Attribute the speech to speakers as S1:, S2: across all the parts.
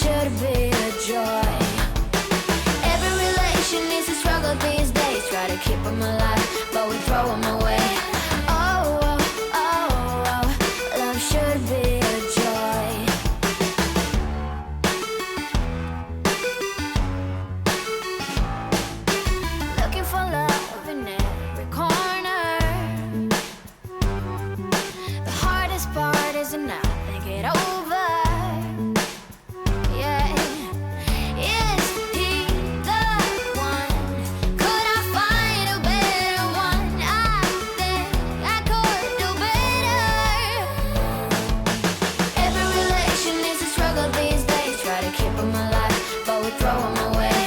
S1: should be a joy. Every relation is a struggle these days. Try to keep them alive, but we throw them away. Oh, oh, oh, oh, love should be a joy. Looking for love in every corner. The hardest part is to not think it over. Yeah, is he the one? Could I find a better one? I think I could do better. Every relation is a struggle these days. Try to keep them alive, but we throw them away.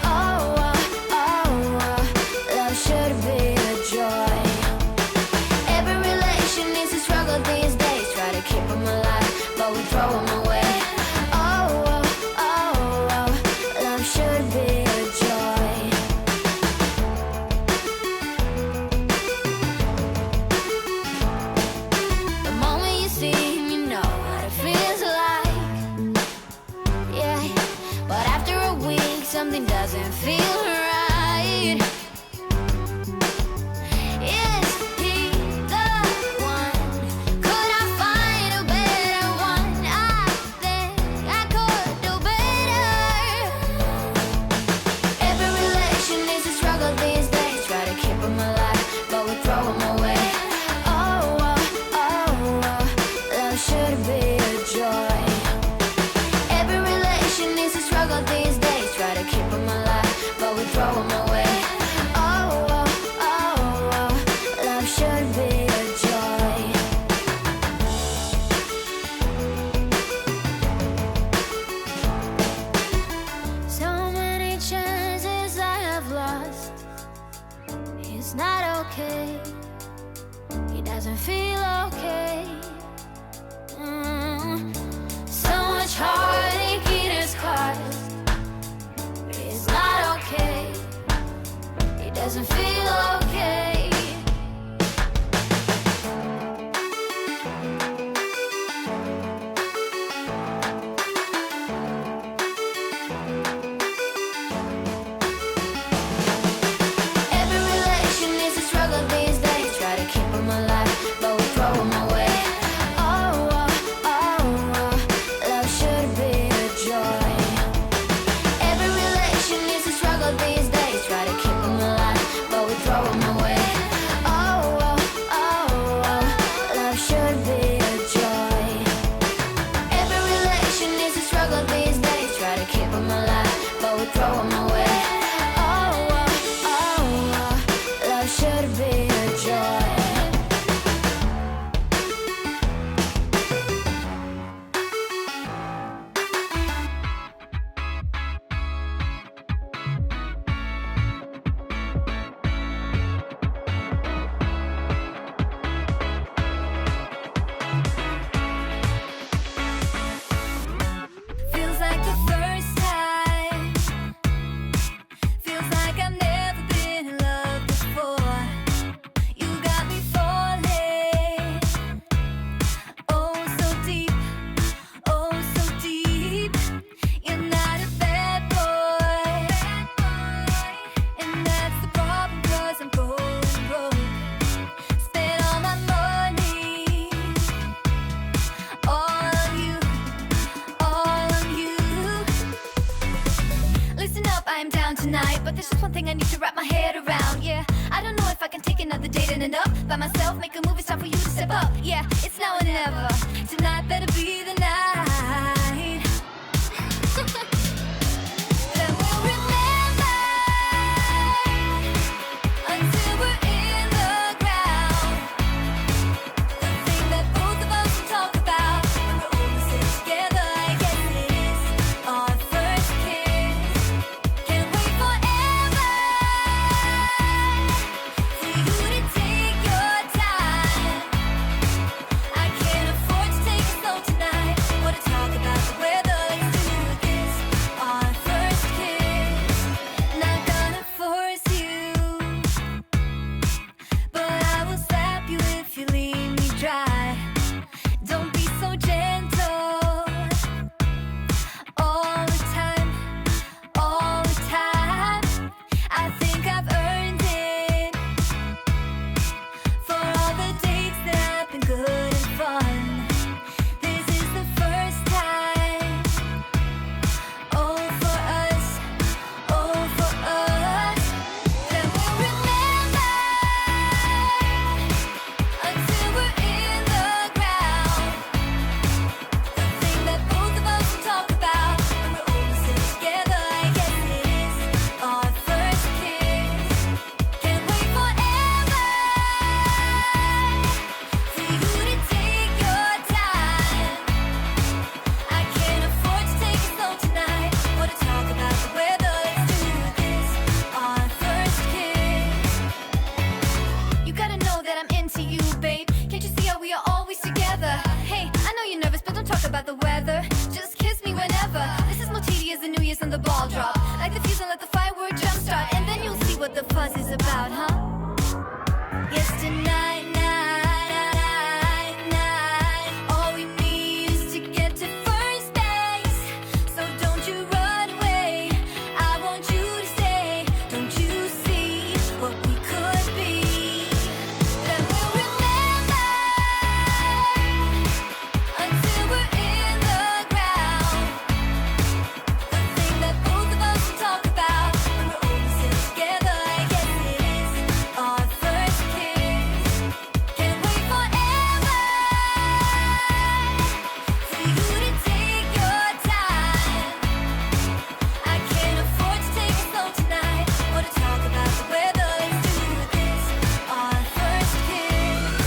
S1: Oh, oh, oh, oh, love should be a joy. Every relation is a struggle these days. Try to keep them alive, but we throw them away. Oh, oh, oh, oh, love should be a joy. The moment you see him, you know what it feels like. Yeah, but after a week, something doesn't feel right. Is he the one? Could I find a better one? I think I could do better. Every relation is a struggle these days. Try to keep them alive, but we throw them away. Oh, oh, oh, oh, love should be a joy. Every relation is a struggle these days. Try to keep them alive, but we throw them away. Oh, oh, oh, oh, love should be a joy. So many chances I have lost. It's not okay. He doesn't feel okay. So much heartache it has caused. It's not okay. He doesn't feel okay. Every relation is a struggle these days. Try to keep them alive, but we throw them away. Oh, oh, oh, oh, love should be a joy. Every relation is a struggle these days. Try to keep them alive, but we throw them away. Oh, oh, oh, oh, love should be a joy. Every relation is a struggle these days. Try to keep them alive, but we throw them away. Oh, oh, oh, oh, love should be a joy. Feels like the first time. Feels like I've never been in love before. You got me falling. Oh, so deep. Oh, so deep. You're not a bad boy. And that's the problem, 'cause I'm going broke. Spent all my money. All on you. All on you. Listen up, I am down tonight, but there's just one thing I need to wrap my head around. Yeah, I don't know if I can take another date and end up by myself. Make a move, it's time for you to step up. Yeah, it's now or never. Tonight better be the night. Then we'll remember until we're in the ground. The thing that both of us will talk about when we're all sitting together. I guess it is our first kiss. Can't wait forever for you to take your time. I can't afford the ball drop. Like the fuse and let the firework jumpstart. And then you'll see what the fuzz is about, huh? Yes, tonight, night, all we need is to get to first base. So don't you run away, I want you to stay. Don't you see what we could be? Then we'll remember until we're in the ground. The thing that both of us will talk about when we're all sitting together. I guess it is our first kiss. Can't wait forever for you to take your time. I can't afford to take it slow tonight or to talk about the weather. Let's do this, our first kiss.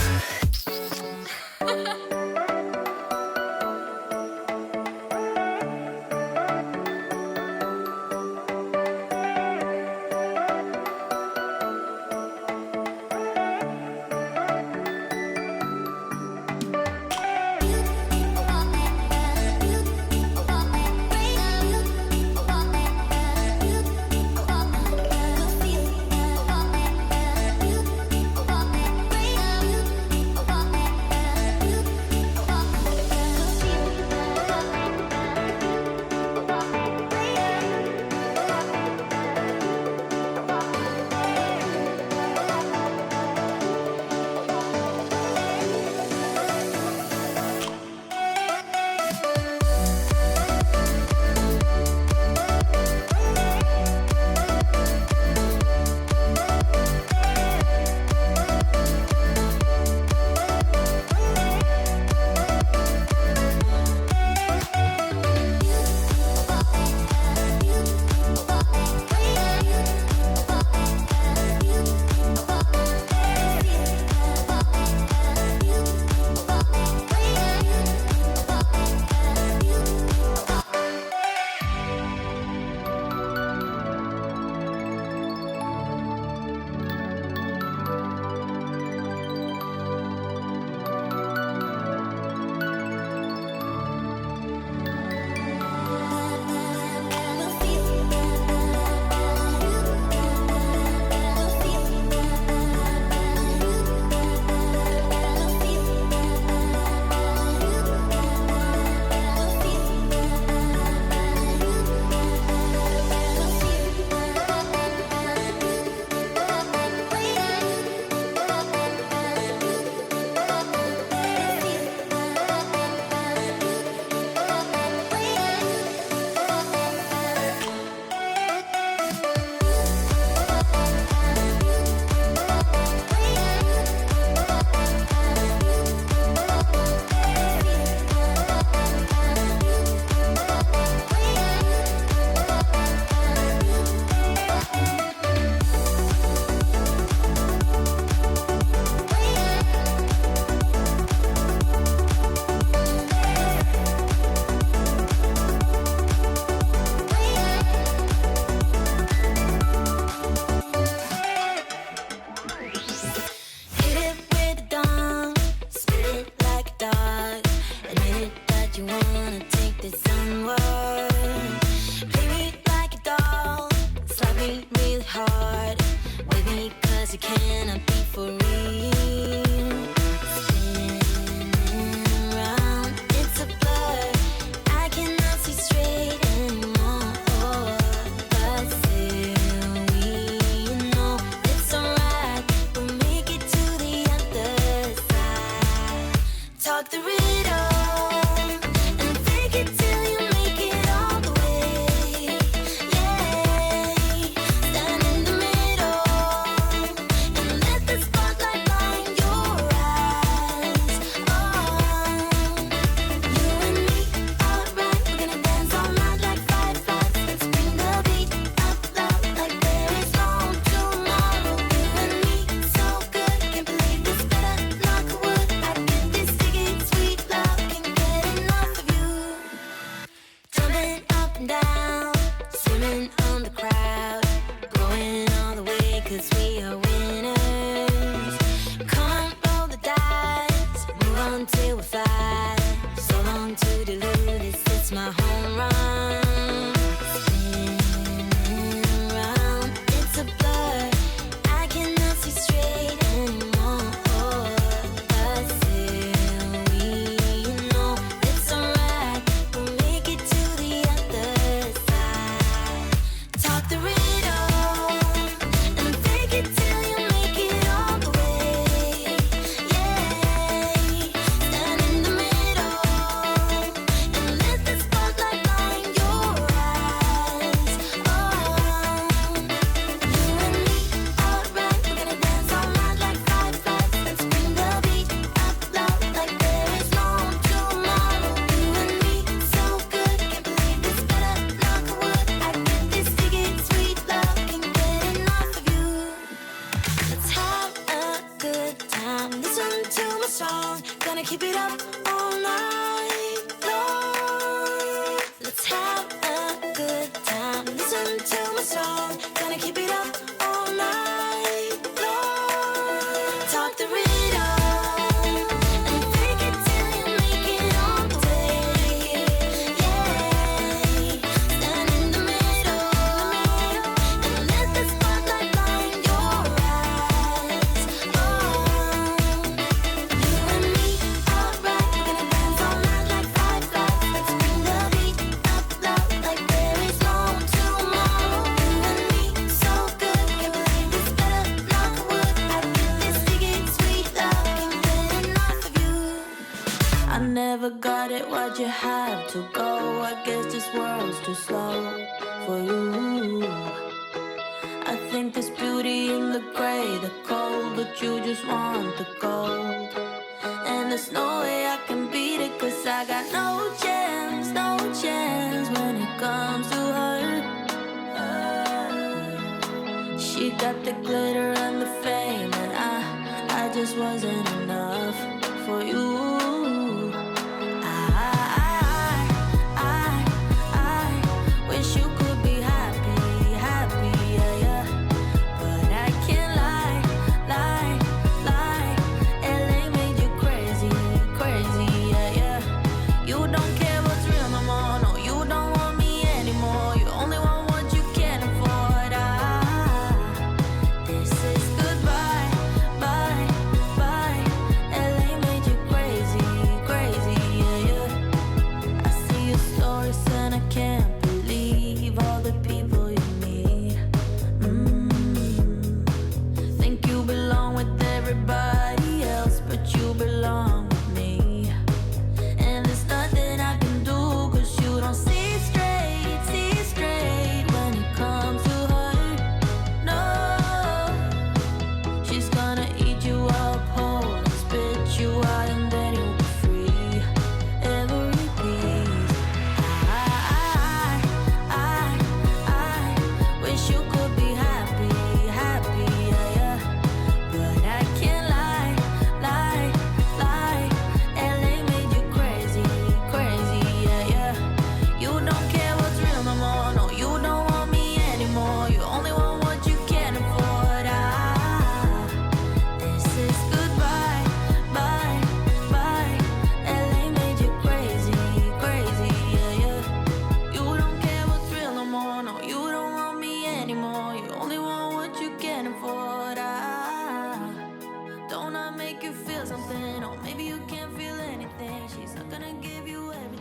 S1: Hit it with a dong, spit it like a dog. Admit it that you wanna take this onward. Play me like a doll, slap me really hard. With me 'cause you cannot be for real. Spinning around, it's a blur. I cannot see straight anymore. But still we know it's alright. We'll make it to the other side. Talk the riddle and fake it till you make it all the way. Yeah, stand in the middle and let the spotlight blind your eyes. Oh, you and me, alright. We're gonna dance all night like fireflies. Let's bring the beat up loud like there is no tomorrow. You and me, so good. Can't believe this, better knock wood. I get this sticky sweet love, can't get enough of you. Jumping up and down, swimming on the crowd, going all the way 'cause we are winners. Come on, roll the dice, move on till we fly. So long to dilute this, it's my home run. Spinning song, gonna keep it up all night long. Talk the rhythm and fake it till you make it all the way. Yeah, stand in the middle and let the spotlight blind your eyes. You and me, alright, we're gonna dance all night like fireflies. Let's bring the beat up loud like there is no tomorrow. You and me, so good, can't believe this better. Knock on wood, I feel this sticky sweet love, can't get enough of you. I never got it, why'd you have to go? I guess this world's too slow for you. I think there's beauty in the gray, the cold, but you just want the gold. And there's no way I can beat it, 'cause I got no chance, no chance when it comes to her. She got the glitter and the fame, and I just wasn't enough for you. I wish you could be happy, happy, yeah, yeah. But I can't lie, lie, lie. LA made you crazy, crazy, yeah, yeah. You don't care what's real no more, no, you don't want me anymore. You only want what you can afford. This is goodbye, bye, bye. LA made you crazy, crazy, yeah, yeah. I see your stories and I can't believe all the people you meet. Think you belong with everybody else, but you belong with me. And there's nothing I can do, 'cause you don't see straight when it comes to her. No, she's gonna eat you up whole and spit you out, and then you'll be free. Every piece. I wish you could be happy, happy, yeah, yeah. But I can't lie, lie, lie. LA made you crazy, crazy, yeah, yeah. You don't care what's real no more, no, you don't want me anymore. You only want what you can afford. This is goodbye, bye, bye. LA made you crazy, crazy, yeah, yeah. You don't care what's real no more, no, you don't want me anymore. You only want what you can afford. Don't I make you feel something? Or maybe you can't feel anything. She's not gonna give you everything.